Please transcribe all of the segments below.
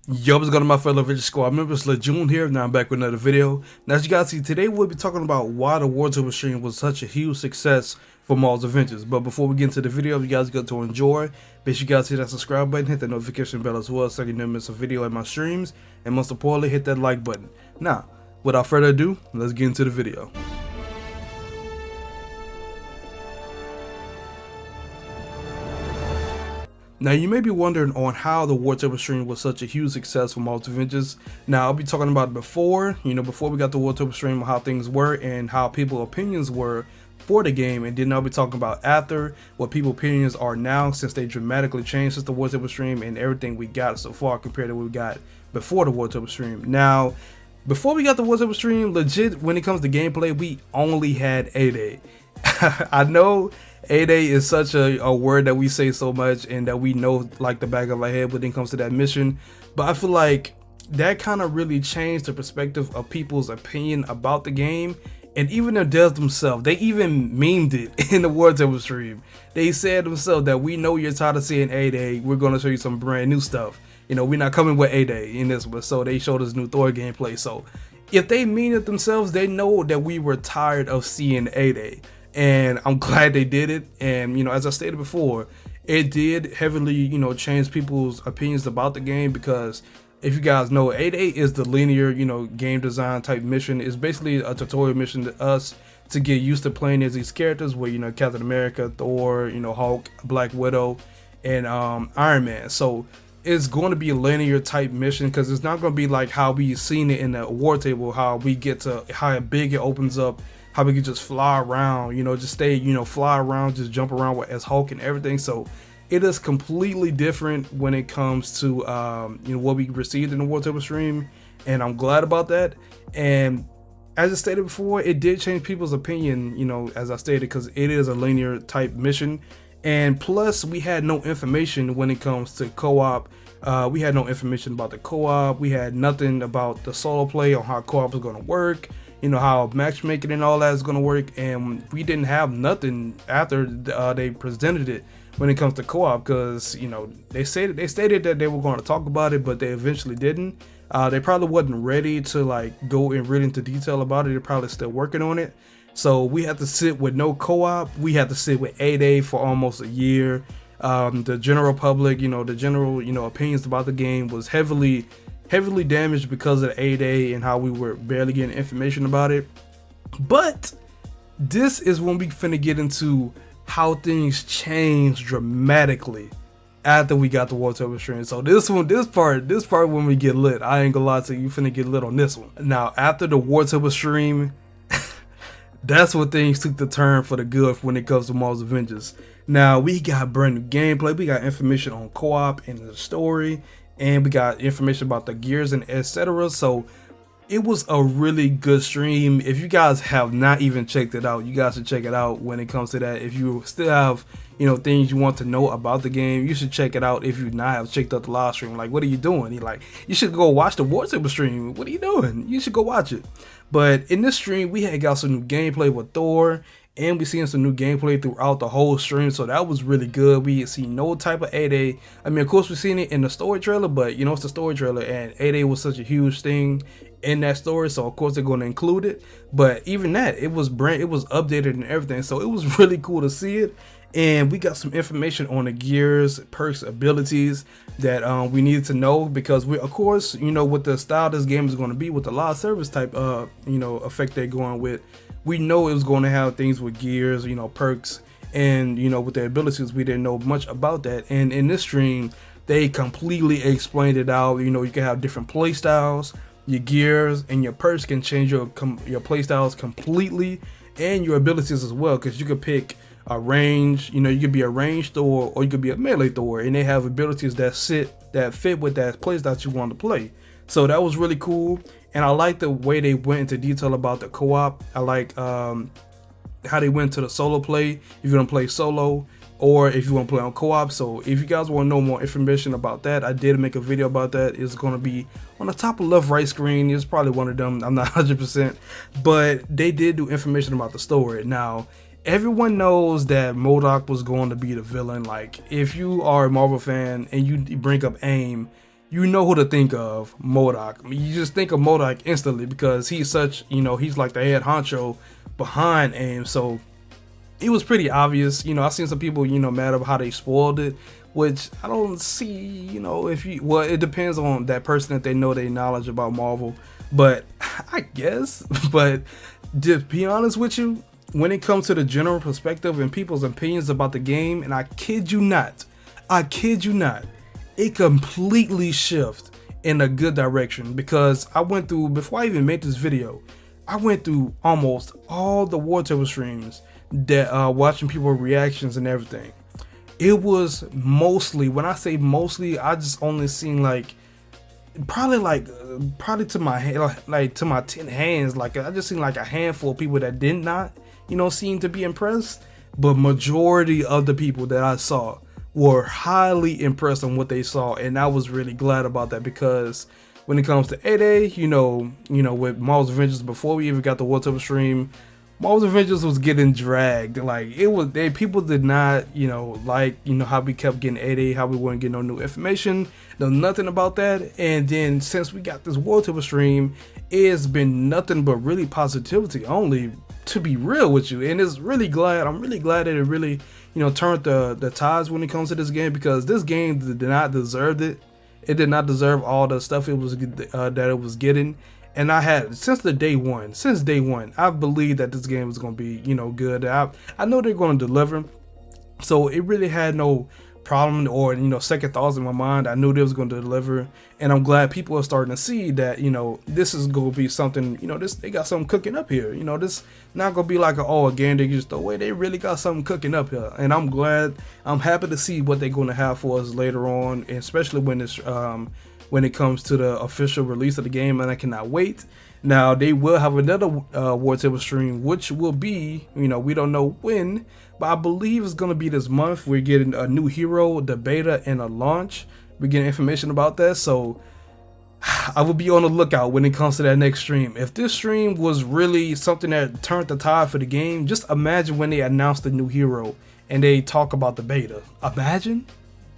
Yo, what's going on, my fellow Avengers squad members? June here. Now I'm back with another video. Now, as you guys see, today we'll be talking about why the War stream was such a huge success for Marvel's Avengers. But before we get into the video, if you guys get to enjoy, make sure you guys hit that subscribe button, hit that notification bell as well, so you never miss a video in my streams, and most importantly, hit that like button. Now, without further ado, let's get into the video. Now, you may be wondering on how the War stream was such a huge success for Marvel's Avengers. Now, I'll be talking about it before we got the War stream, how things were and how people's opinions were for the game, and then I'll be talking about after what people's opinions are now, since they dramatically changed since the War stream and everything we got so far compared to what we got before the War stream. Now, before we got the War stream, legit, when it comes to gameplay, we only had 8A. I know 8A is such a word that we say so much and that we know like the back of our head when it comes to that mission, but I feel like that kind of really changed the perspective of people's opinion about the game, and even the devs themselves. They even memed it in the War stream. They said themselves that we know you're tired of seeing 8A, we're going to show you some brand new stuff. We're not coming with 8A in this one, so they showed us new Thor gameplay. So if they mean it themselves, they know that we were tired of seeing 8A. And I'm glad they did it. And as I stated before, it did heavily change people's opinions about the game, because if you guys know, 8A is the linear game design type mission. It's basically a tutorial mission to us to get used to playing as these characters, where Captain America, Thor, Hulk, Black Widow, and Iron Man. So it's going to be a linear type mission, because it's not going to be like how we seen it in the war table, how we get to how big it opens up, how we can just fly around, just stay, fly around, just jump around as Hulk and everything. So it is completely different when it comes to what we received in the War stream, and I'm glad about that. And as I stated before, it did change people's opinion, as I stated, because it is a linear type mission. And plus, we had no information when it comes to co-op. We had no information about the co-op. We had nothing about the solo play, on how co-op is going to work, how matchmaking and all that is going to work. And we didn't have nothing after they presented it when it comes to co-op, because they stated that they were going to talk about it, but they eventually didn't. They probably wasn't ready to like go in really into detail about it. They're probably still working on it. So we had to sit with no co-op. We had to sit with 8A for almost a year. The general public, the general opinions about the game was heavily damaged because of 8A and how we were barely getting information about it. But this is when we finna get into how things changed dramatically after we got the War stream. So this part when we get lit, I ain't gonna lie to you, finna get lit on this one. Now, after the War stream, that's when things took the turn for the good when it comes to Marvel's Avengers. Now, we got brand new gameplay, we got information on co-op and the story, and we got information about the gears and etc. So it was a really good stream. If you guys have not even checked it out, you guys should check it out when it comes to that. If you still have things you want to know about the game, you should check it out. If you not have checked out the live stream, like, what are you doing? You should go watch the War stream. What are you doing? You should go watch it. But in this stream, we had got some new gameplay with Thor, and we seen some new gameplay throughout the whole stream, so that was really good. We see no type of 8A. I mean, of course, we seen it in the story trailer, but it's the story trailer, and 8A was such a huge thing in that story, so of course they're going to include it. But even that, it was updated and everything, so it was really cool to see it. And we got some information on the gears, perks, abilities that we needed to know, because we, of course, with the style this game is going to be, with the live service type effect they're going with, we know it was going to have things with gears, perks, and with the abilities. We didn't know much about that, and in this stream they completely explained it out. You can have different play styles, your gears and your perks can change your play styles completely, and your abilities as well, because you could pick a range, you could be a ranged Thor, or you could be a melee Thor, and they have abilities that fit with that playstyle that you want to play. So that was really cool, and I like the way they went into detail about the co-op. I like how they went to the solo play, if you're gonna play solo or if you want to play on co-op. So if you guys want to know more information about that, I did make a video about that. It's going to be on the top left right screen. It's probably one of them, I'm not 100%, but they did do information about the story. Now, everyone knows that MODOK was going to be the villain. Like, if you are a Marvel fan and you bring up AIM, you know who to think of, MODOK. I mean, you just think of MODOK instantly because he's such, he's like the head honcho behind AIM. So it was pretty obvious. I've seen some people, mad about how they spoiled it, which I don't see, well, it depends on that person that they know their knowledge about Marvel, but I guess, but to be honest with you, when it comes to the general perspective and people's opinions about the game, and I kid you not, it completely shifted in a good direction, because I went through, before I even made this video, I went through almost all the War Table streams that watching people's reactions and everything. It was mostly, when I say mostly, I just only seen probably to my hand, like to my 10 hands, like I just seen like a handful of people that did not, seem to be impressed, but majority of the people that I saw were highly impressed on what they saw, and I was really glad about that, because when it comes to 8A, with Marvel's Avengers, before we even got the War Table stream, Marvel's Avengers was getting dragged. Like people did not, how we kept getting 8A, how we weren't getting no new information, no nothing about that. And then since we got this War Table stream, it's been nothing but really positivity only, to be real with you. And I'm really glad that it really, turned the tides when it comes to this game, because this game did not deserve it. It did not deserve all the stuff it was that it was getting. And I had, since day one, I believed that this game was going to be, good. I know they're going to deliver. So it really had no problem or, second thoughts in my mind. I knew they was going to deliver. And I'm glad people are starting to see that, this is going to be something, they got something cooking up here. This not going to be like a game they just throw away. They really got something cooking up here. And I'm glad, I'm happy to see what they're going to have for us later on, and especially when it's, when it comes to the official release of the game, and I cannot wait. Now, they will have another War Table stream, which will be, we don't know when, but I believe it's going to be this month. We're getting a new hero, the beta, and a launch. We're getting information about that, so I will be on the lookout when it comes to that next stream. If this stream was really something that turned the tide for the game, just imagine when they announce the new hero and they talk about the beta. Imagine?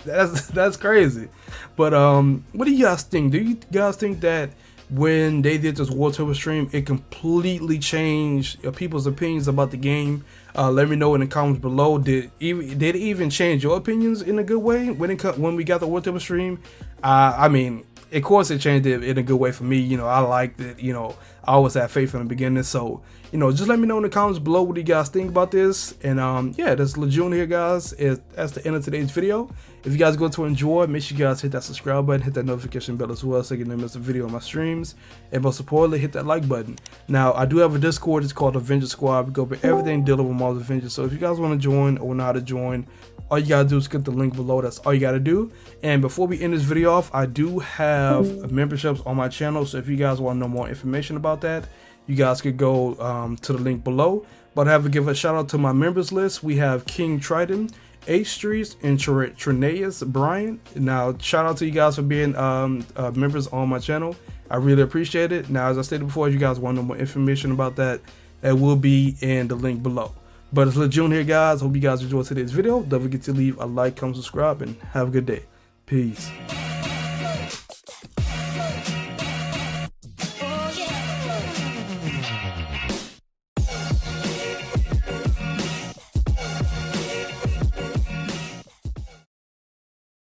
That's crazy. But what do you guys think? Do you guys think that when they did this War Table stream, it completely changed people's opinions about the game? Let me know in the comments below. Did it even change your opinions in a good way when we got the War Table stream? I mean, of course it changed it in a good way for me. I liked it. I always had faith in the beginning. So, just let me know in the comments below what you guys think about this. And yeah, that's Lejeune here, guys. That's the end of today's video. If you guys go to enjoy, make sure you guys hit that subscribe button, hit that notification bell as well, so you can never miss a video on my streams. And most importantly, hit that like button. Now, I do have a Discord. It's called Avengers Squad. We go over everything dealing with Marvel's Avengers. So if you guys want to join or know how to join, all you gotta do is click the link below. That's all you gotta do. And before we end this video off, I do have memberships on my channel. So if you guys want to know more information about that, you guys could go to the link below. But I have to give a shout out to my members list. We have King Triton, H Streets, and Trineas Brian. Now, shout out to you guys for being members on my channel. I really appreciate it. Now, as I stated before, if you guys want to know more information about that, that will be in the link below. But it's Lejeune here, guys. Hope you guys enjoyed today's video. Don't forget to leave a like, comment, subscribe, and have a good day. Peace.